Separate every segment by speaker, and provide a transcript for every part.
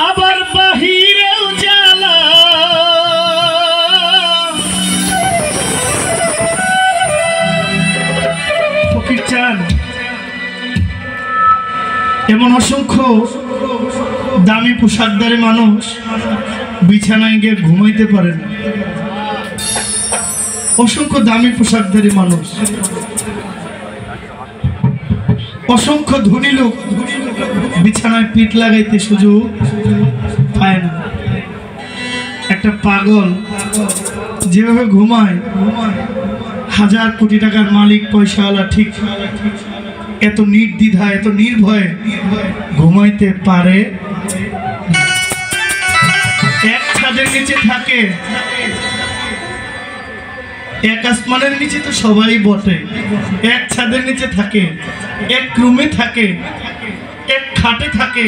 Speaker 1: আবার বাহিরেও জ্বালা ফকির চান এমন অসংখ্য দামি পোশাকধারী মানুষ বিছানায় গিয়ে ঘুমাইতে পারে না। অসংখ্য দামি পোশাকধারী মানুষ, অসংখ্য ধনী লোক বিছানায় পিঠ লাগাইতে সুযোগ পায় না। একটা পাগল যেভাবে ঘুমায়, হাজার কোটি টাকার মালিক পয়সাওয়ালা ঠিক এত নির্দ্বিধা এত নির্ভয়ে ঘুমাইতে পারে। এক ছাদের নিচে থাকে, এক আসমানের নিচে তো সবাই বটে, এক ছাদের নিচে থাকে, এক রুমে থাকে, এক খাটে থাকে,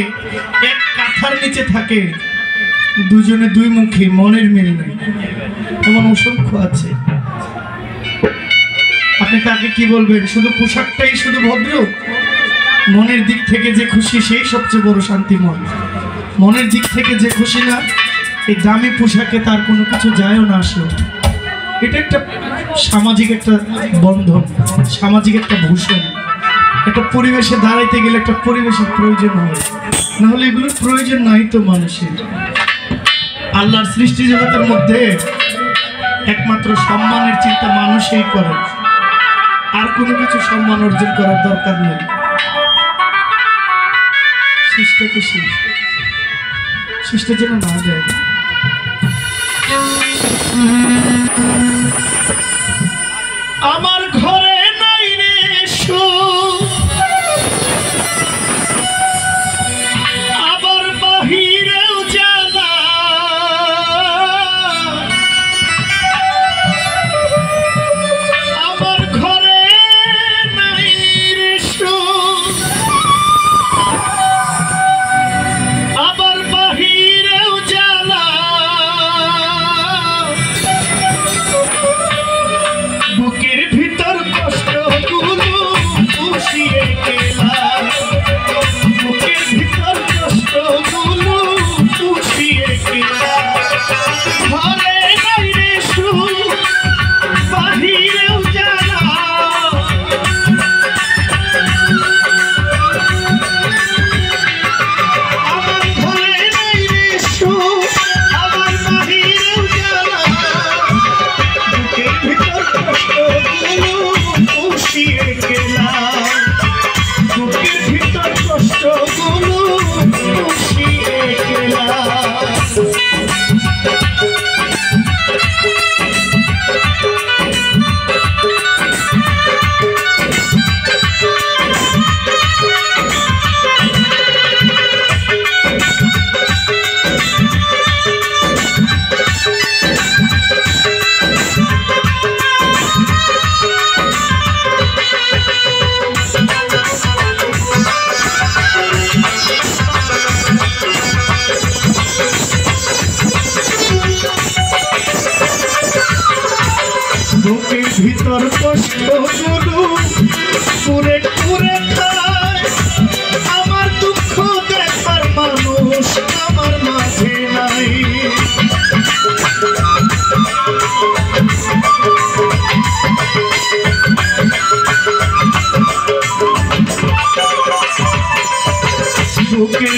Speaker 1: এক কাঁথার নিচে থাকে, দুজনে দুই মুখী, মনের মিল নেই। এমন অসংখ্য আছে। আপনি তাকে কি বলবেন? শুধু পোশাকটাই শুধু ভদ্র? মনের দিক থেকে যে খুশি সেই সবচেয়ে বড় শান্তিময়। মনের দিক থেকে যে খুশি না, এই দামি পোশাকে তার কোনো কিছু যায়ও না আসলো। এটা একটা সামাজিক একটা বন্ধন, সামাজিক একটা ভূষণ। একটা পরিবেশে দাঁড়াইতে গেলে একটা পরিবেশের প্রয়োজন হয়, নাহলে এগুলোর প্রয়োজন নাই তো মানুষের। আল্লাহর সৃষ্টি জগতের মধ্যে একমাত্র সম্মানের চিন্তা মানুষই করে, আর কোনো কিছু সম্মান অর্জন করার দরকার নেই। সৃষ্টিকে সৃষ্টি যেন না যায়। আমার ঘরে নাই রে সুখ, আবার বাহিরেও জ্বালা। আমার ঘরে নাই রে সুখ, আবার বাহিরেও জ্বালা। বুকের ভিতর কষ্টগুলো পুষিয়ে গেলাম, বুকের ভিতর কষ্টগুলো পুষিয়ে গেলাম। ঘরে নাই রে সুখ, বাহিরেও জ্বালা। আমার ঘরে নাই রে সুখ, আবার বাহিরেও জ্বালা। বুকের ভিতর কষ্টগুলো পুষিয়ে গেলাম, বুকের ভিতর কষ্টগুলো পুষিয়ে গেলাম। বুকের ভিতর কষ্টগুলো পুরে পুরে খায়, আমার দুঃখ দেখার মানুষ আমার মাঝে নাই। বুকের